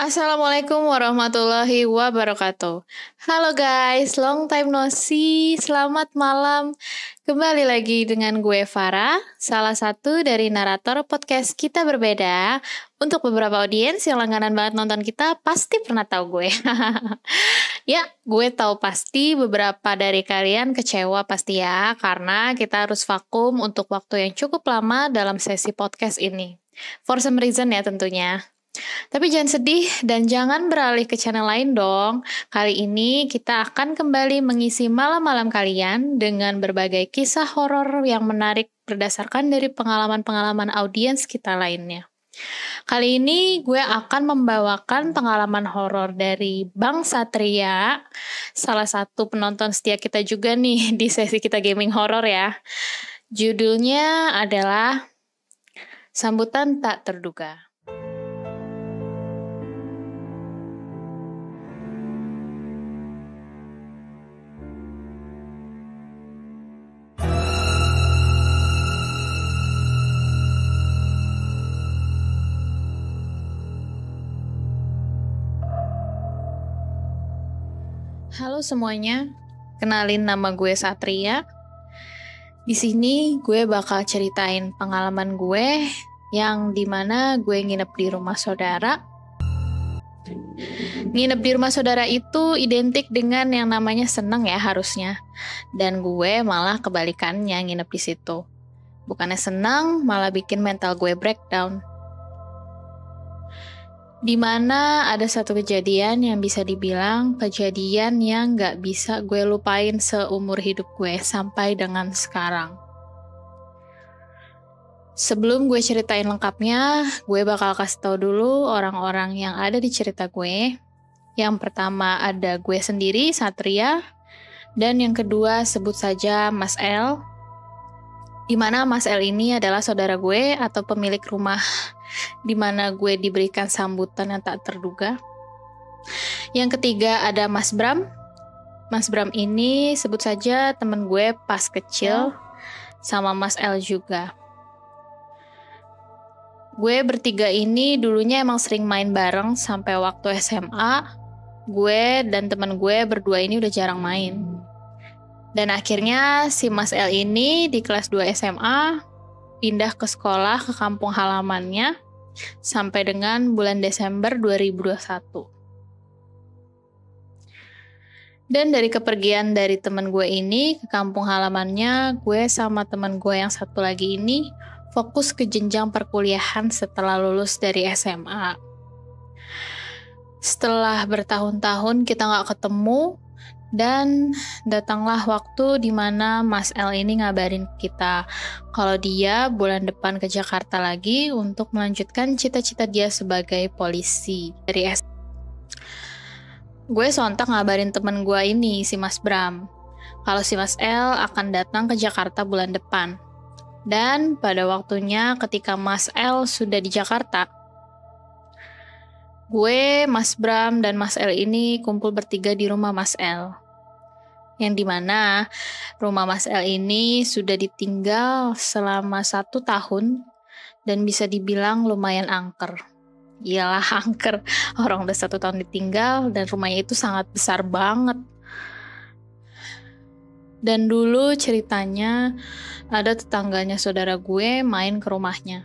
Assalamualaikum warahmatullahi wabarakatuh. Halo guys, long time no see. Selamat malam. Kembali lagi dengan gue Farah, salah satu dari narator podcast Kita Berbeda. Untuk beberapa audiens yang langganan banget nonton kita pasti pernah tahu gue. Ya, gue tahu pasti beberapa dari kalian kecewa pasti ya, karena kita harus vakum untuk waktu yang cukup lama dalam sesi podcast ini. For some reason ya tentunya. Tapi jangan sedih dan jangan beralih ke channel lain dong. Kali ini kita akan kembali mengisi malam-malam kalian dengan berbagai kisah horor yang menarik berdasarkan dari pengalaman-pengalaman audiens kita lainnya. Kali ini gue akan membawakan pengalaman horor dari Bang Satria, salah satu penonton setia kita juga nih di sesi kita gaming horor ya. Judulnya adalah Sambutan Tak Terduga. Halo semuanya, kenalin nama gue Satria. Di sini gue bakal ceritain pengalaman gue yang dimana gue nginep di rumah saudara. Nginep di rumah saudara itu identik dengan yang namanya seneng ya harusnya. Dan gue malah kebalikannya nginep di situ. Bukannya senang, malah bikin mental gue breakdown. Dimana ada satu kejadian yang bisa dibilang kejadian yang gak bisa gue lupain seumur hidup gue sampai dengan sekarang. Sebelum gue ceritain lengkapnya, gue bakal kasih tau dulu orang-orang yang ada di cerita gue. Yang pertama ada gue sendiri, Satria, dan yang kedua sebut saja Mas L. Dimana Mas L ini adalah saudara gue atau pemilik rumah di mana gue diberikan sambutan yang tak terduga. Yang ketiga ada Mas Bram. Mas Bram ini sebut saja temen gue pas kecil sama Mas L juga. Gue bertiga ini dulunya emang sering main bareng sampai waktu SMA. Gue dan temen gue berdua ini udah jarang main. Dan akhirnya si Mas L ini di kelas 2 SMA pindah ke sekolah ke kampung halamannya sampai dengan bulan Desember 2021. Dan dari kepergian dari teman gue ini ke kampung halamannya, gue sama teman gue yang satu lagi ini fokus ke jenjang perkuliahan setelah lulus dari SMA. Setelah bertahun-tahun kita gak ketemu, dan datanglah waktu di mana Mas L ini ngabarin kita kalau dia bulan depan ke Jakarta lagi untuk melanjutkan cita-cita dia sebagai polisi dari SMA. Gue sontak ngabarin temen gue ini, si Mas Bram, kalau si Mas L akan datang ke Jakarta bulan depan. Dan pada waktunya ketika Mas L sudah di Jakarta, gue, Mas Bram, dan Mas L ini kumpul bertiga di rumah Mas L. Yang dimana rumah Mas L ini sudah ditinggal selama 1 tahun dan bisa dibilang lumayan angker. Iyalah angker, orang udah 1 tahun ditinggal dan rumahnya itu sangat besar banget. Dan dulu ceritanya ada tetangganya saudara gue main ke rumahnya.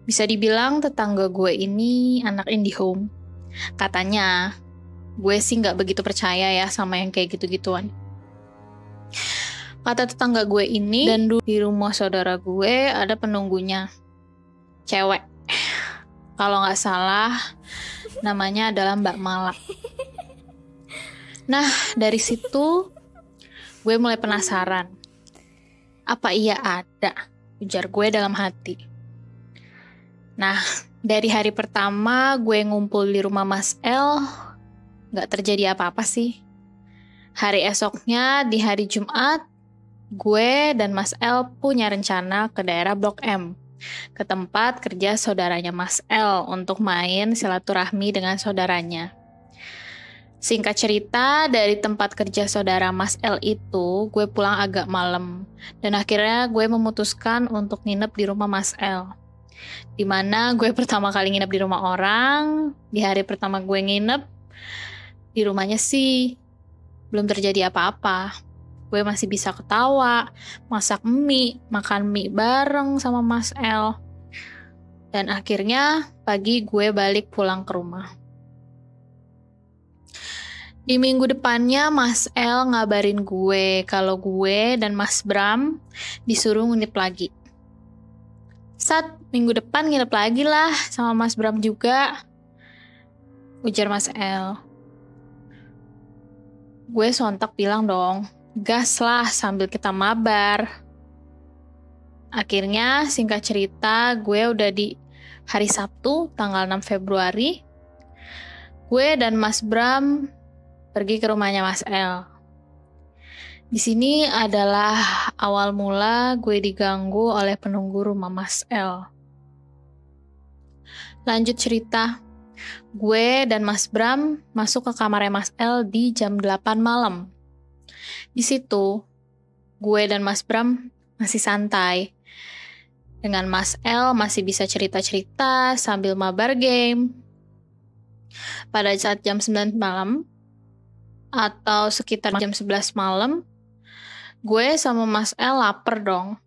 Bisa dibilang tetangga gue ini anak IndiHome. Katanya, gue sih gak begitu percaya ya sama yang kayak gitu-gituan. Kata tetangga gue ini, dan di rumah saudara gue ada penunggunya. Cewek. Kalau gak salah, namanya adalah Mbak Mala. Nah, dari situ, gue mulai penasaran. Apa iya ada? Ujar gue dalam hati. Nah, dari hari pertama gue ngumpul di rumah Mas L, gak terjadi apa-apa sih. Hari esoknya, di hari Jumat, gue dan Mas L punya rencana ke daerah Blok M, ke tempat kerja saudaranya Mas L untuk main silaturahmi dengan saudaranya. Singkat cerita, dari tempat kerja saudara Mas L itu, gue pulang agak malam. Dan akhirnya gue memutuskan untuk nginep di rumah Mas L. Dimana gue pertama kali nginep di rumah orang. Di hari pertama gue nginep di rumahnya sih belum terjadi apa-apa. Gue masih bisa ketawa, masak mie, makan mie bareng sama Mas El. Dan akhirnya pagi gue balik pulang ke rumah. Di minggu depannya Mas El ngabarin gue kalau gue dan Mas Bram disuruh nginep lagi. Minggu depan nginep lagi lah sama Mas Bram juga, ujar Mas El. Gue sontak bilang dong, gas lah sambil kita mabar. Akhirnya singkat cerita gue udah di hari Sabtu tanggal 6 Februari. Gue dan Mas Bram pergi ke rumahnya Mas El. Di sini adalah awal mula gue diganggu oleh penunggu rumah Mas El. Lanjut cerita, gue dan Mas Bram masuk ke kamarnya Mas El di jam 8 malam. Di situ, gue dan Mas Bram masih santai. Dengan Mas El masih bisa cerita-cerita sambil mabar game. Pada saat jam 9 malam, atau sekitar jam 11 malam, gue sama Mas El lapar dong.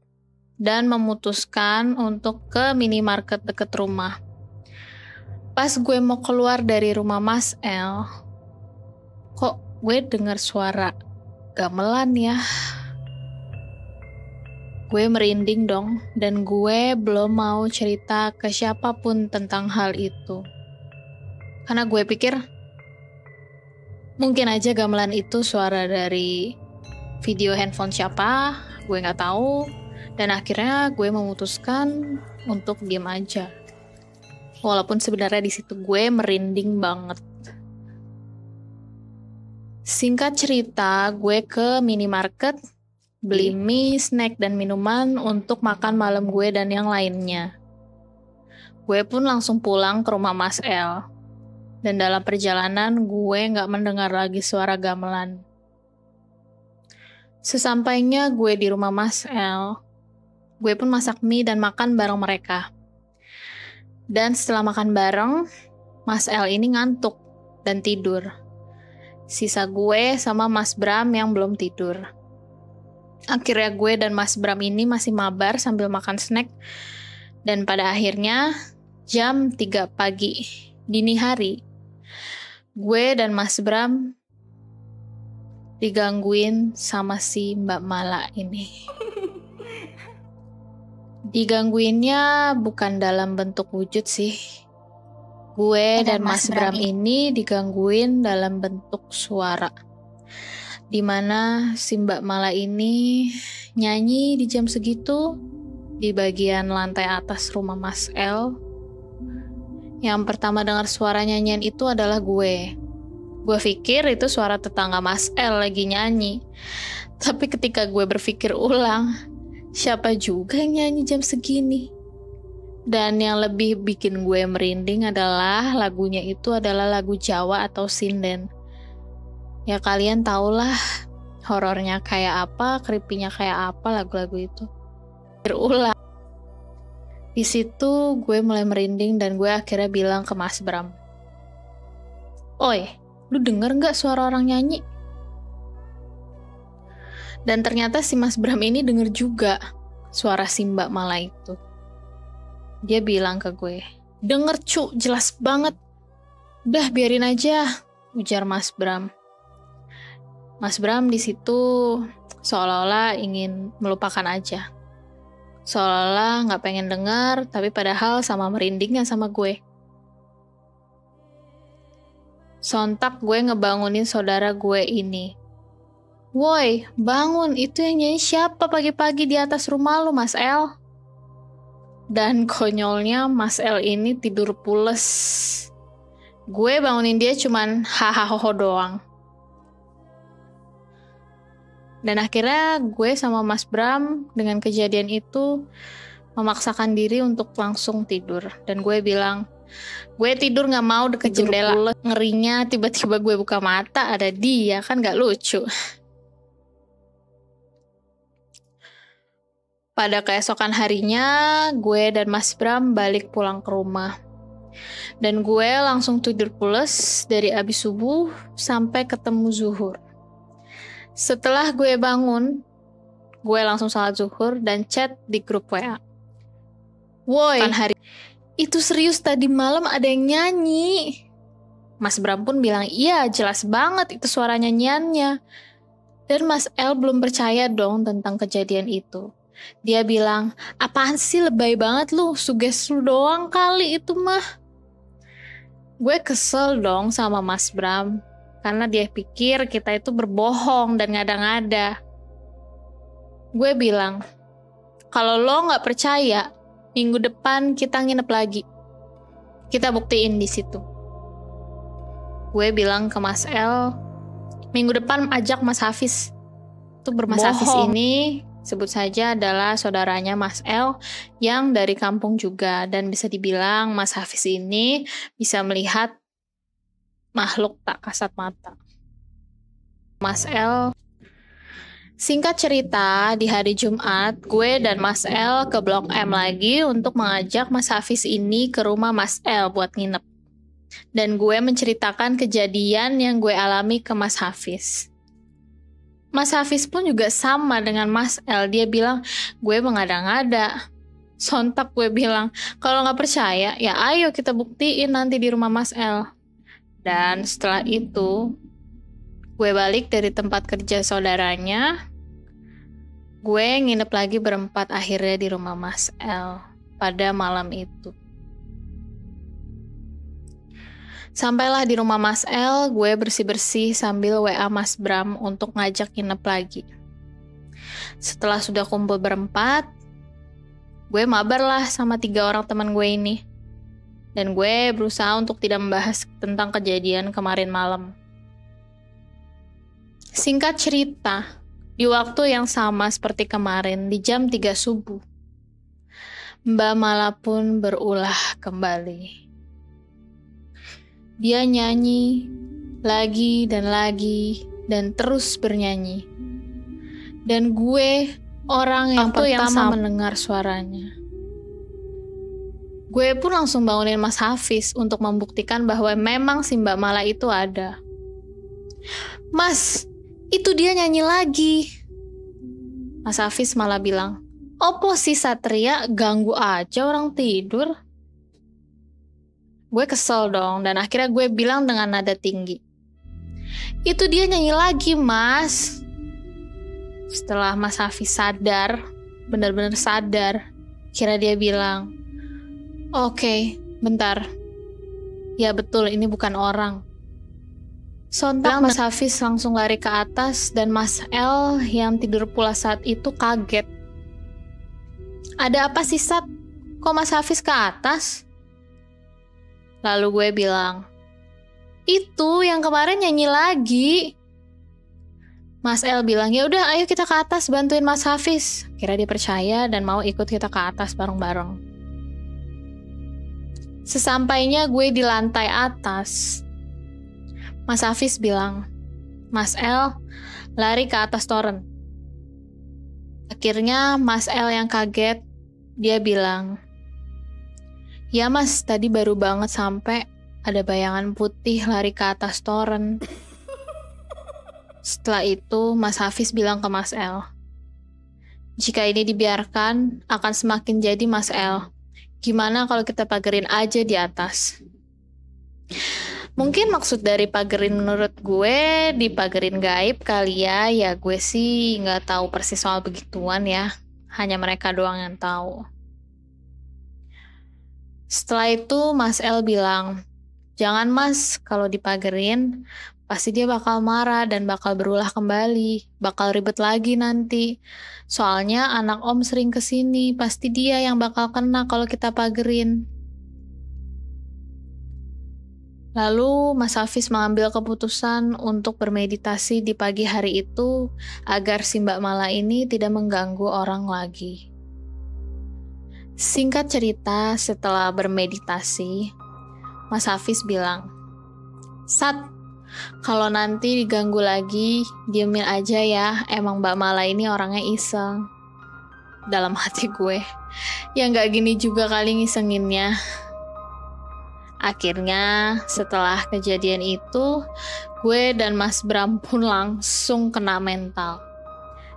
Dan memutuskan untuk ke minimarket deket rumah. Pas gue mau keluar dari rumah Mas El, kok gue dengar suara gamelan ya. Gue merinding dong, dan gue belum mau cerita ke siapapun tentang hal itu. Karena gue pikir, mungkin aja gamelan itu suara dari video handphone siapa, gue gak tahu. Dan akhirnya gue memutuskan untuk diam aja. Walaupun sebenarnya di situ gue merinding banget. Singkat cerita, gue ke minimarket, beli mie, snack, dan minuman untuk makan malam gue dan yang lainnya. Gue pun langsung pulang ke rumah Mas El. Dan dalam perjalanan, gue gak mendengar lagi suara gamelan. Sesampainya gue di rumah Mas El, gue pun masak mie dan makan bareng mereka. Dan setelah makan bareng, Mas El ini ngantuk dan tidur. Sisa gue sama Mas Bram yang belum tidur. Akhirnya gue dan Mas Bram ini masih mabar sambil makan snack. Dan pada akhirnya, jam 3 pagi, dini hari, gue dan Mas Bram digangguin sama si Mbak Mala ini. Digangguinnya bukan dalam bentuk wujud sih. Gue dan Mas Bram ini digangguin dalam bentuk suara. Dimana si Mbak Mala ini nyanyi di jam segitu di bagian lantai atas rumah Mas El. Yang pertama dengar suara nyanyian itu adalah gue. Gue pikir itu suara tetangga Mas El lagi nyanyi. Tapi ketika gue berpikir ulang, siapa juga yang nyanyi jam segini? Dan yang lebih bikin gue merinding adalah lagunya itu adalah lagu Jawa atau sinden. Ya kalian tahulah horornya kayak apa, creepy-nya kayak apa lagu-lagu itu. Berulang. Di situ gue mulai merinding dan gue akhirnya bilang ke Mas Bram, "Oi, lu denger gak suara orang nyanyi?" Dan ternyata si Mas Bram ini denger juga suara si Mbak Mala itu. Dia bilang ke gue, "Denger cu, jelas banget." "Udah biarin aja," ujar Mas Bram. Mas Bram di situ seolah-olah ingin melupakan aja. Seolah-olah gak pengen dengar, tapi padahal sama merindingnya sama gue. Sontak gue ngebangunin saudara gue ini. "Woi, bangun, itu yang nyanyi siapa pagi-pagi di atas rumah lu, Mas El?" Dan konyolnya Mas El ini tidur pules. Gue bangunin dia cuman hahaha doang. Dan akhirnya gue sama Mas Bram dengan kejadian itu memaksakan diri untuk langsung tidur. Dan gue bilang, gue tidur gak mau deket jendela. Ngerinya tiba-tiba gue buka mata ada dia, kan gak lucu. Pada keesokan harinya, gue dan Mas Bram balik pulang ke rumah. Dan gue langsung tidur pules dari abis subuh sampai ketemu zuhur. Setelah gue bangun, gue langsung salat zuhur dan chat di grup WA. Woi, hari itu serius tadi malam ada yang nyanyi. Mas Bram pun bilang, iya jelas banget itu suara nyanyiannya. Dan Mas L belum percaya dong tentang kejadian itu. Dia bilang, apaan sih lebay banget lu, suges lu doang kali itu mah. Gue kesel dong sama Mas Bram, karena dia pikir kita itu berbohong dan ngada-ngada. Gue bilang, kalau lo gak percaya, minggu depan kita nginep lagi. Kita buktiin di situ. Gue bilang ke Mas L, minggu depan ajak Mas Hafiz. Tuh Mas Hafiz ini sebut saja adalah saudaranya Mas L yang dari kampung juga. Dan bisa dibilang Mas Hafiz ini bisa melihat makhluk tak kasat mata. Mas L, singkat cerita, di hari Jumat, gue dan Mas L ke Blok M lagi untuk mengajak Mas Hafiz ini ke rumah Mas L buat nginep. Dan gue menceritakan kejadian yang gue alami ke Mas Hafiz. Mas Hafiz pun juga sama dengan Mas L. Dia bilang, gue mengada-ngada. Sontak gue bilang, kalau gak percaya, ya ayo kita buktiin nanti di rumah Mas L. Dan setelah itu, gue balik dari tempat kerja saudaranya. Gue nginep lagi berempat akhirnya di rumah Mas L pada malam itu. Sampailah di rumah Mas L, gue bersih-bersih sambil WA Mas Bram untuk ngajak nginep lagi. Setelah sudah kumpul berempat, gue mabar lah sama 3 orang teman gue ini. Dan gue berusaha untuk tidak membahas tentang kejadian kemarin malam. Singkat cerita, di waktu yang sama seperti kemarin, di jam 3 subuh, Mbak Mala pun berulah kembali. Dia nyanyi lagi dan terus bernyanyi. Dan gue orang yang pertama mendengar suaranya. Gue pun langsung bangunin Mas Hafiz untuk membuktikan bahwa memang si Mbak Mala itu ada. Mas, itu dia nyanyi lagi. Mas Hafiz malah bilang, opo si Satria ganggu aja orang tidur. Gue kesel dong, dan akhirnya gue bilang dengan nada tinggi, itu dia nyanyi lagi, Mas. Setelah Mas Hafiz sadar, benar-benar sadar, kira dia bilang, oke, bentar. Ya betul, ini bukan orang. Sontak Mas Hafiz langsung lari ke atas, dan Mas L yang tidur pula saat itu kaget. Ada apa sih, Sat? Kok Mas Hafiz ke atas? Lalu gue bilang, itu yang kemarin nyanyi lagi. Mas L bilang, ya udah ayo kita ke atas bantuin Mas Hafiz. Kira dia percaya dan mau ikut kita ke atas bareng-bareng. Sesampainya gue di lantai atas, Mas Hafiz bilang, Mas L lari ke atas toren. Akhirnya Mas L yang kaget, dia bilang, ya Mas, tadi baru banget sampai ada bayangan putih lari ke atas toren. Setelah itu, Mas Hafiz bilang ke Mas L, jika ini dibiarkan, akan semakin jadi Mas L. Gimana kalau kita pagerin aja di atas? Mungkin maksud dari pagerin menurut gue, dipagerin gaib kali ya. Ya gue sih nggak tahu persis soal begituan ya. Hanya mereka doang yang tahu. Setelah itu Mas L bilang, jangan Mas, kalau dipagerin pasti dia bakal marah dan bakal berulah kembali, bakal ribet lagi nanti. Soalnya anak Om sering kesini, pasti dia yang bakal kena kalau kita pagerin. Lalu Mas Hafiz mengambil keputusan untuk bermeditasi di pagi hari itu agar si Mbak Mala ini tidak mengganggu orang lagi. Singkat cerita, setelah bermeditasi, Mas Hafiz bilang, Sat, kalau nanti diganggu lagi, diemin aja ya, emang Mbak Mala ini orangnya iseng. dalam hati gue. Ya nggak gini juga kali ngisenginnya. Akhirnya setelah kejadian itu, gue dan Mas Bram pun langsung kena mental.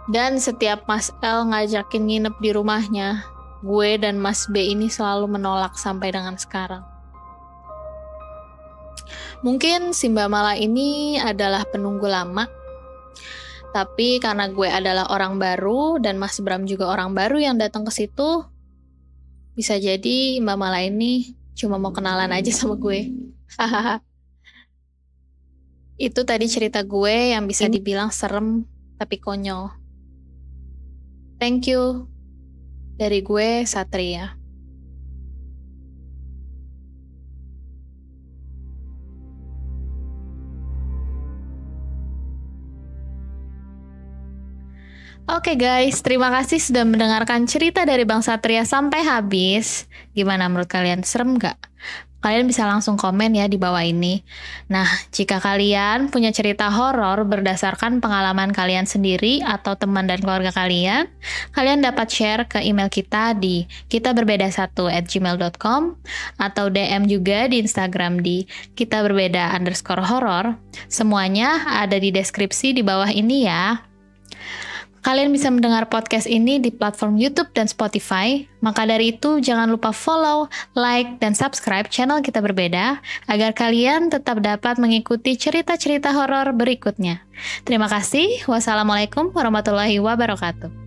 Dan setiap Mas L ngajakin nginep di rumahnya, gue dan Mas B ini selalu menolak sampai dengan sekarang. Mungkin si Mbak Mala ini adalah penunggu lama, tapi karena gue adalah orang baru dan Mas Bram juga orang baru yang datang ke situ, bisa jadi Mbak Mala ini cuma mau kenalan aja sama gue. Itu tadi cerita gue yang bisa dibilang serem tapi konyol. Thank you. Dari gue, Satria. Oke guys, terima kasih sudah mendengarkan cerita dari Bang Satria sampai habis. Gimana menurut kalian, serem gak? Kalian bisa langsung komen ya di bawah ini. Nah, jika kalian punya cerita horor berdasarkan pengalaman kalian sendiri atau teman dan keluarga kalian dapat share ke email kita di kitaberbeda1@gmail.com atau DM juga di Instagram di kitaberbeda_horor. Semuanya ada di deskripsi di bawah ini ya. Kalian bisa mendengar podcast ini di platform YouTube dan Spotify. Maka dari itu, jangan lupa follow, like, dan subscribe channel Kita Berbeda agar kalian tetap dapat mengikuti cerita-cerita horor berikutnya. Terima kasih. Wassalamualaikum warahmatullahi wabarakatuh.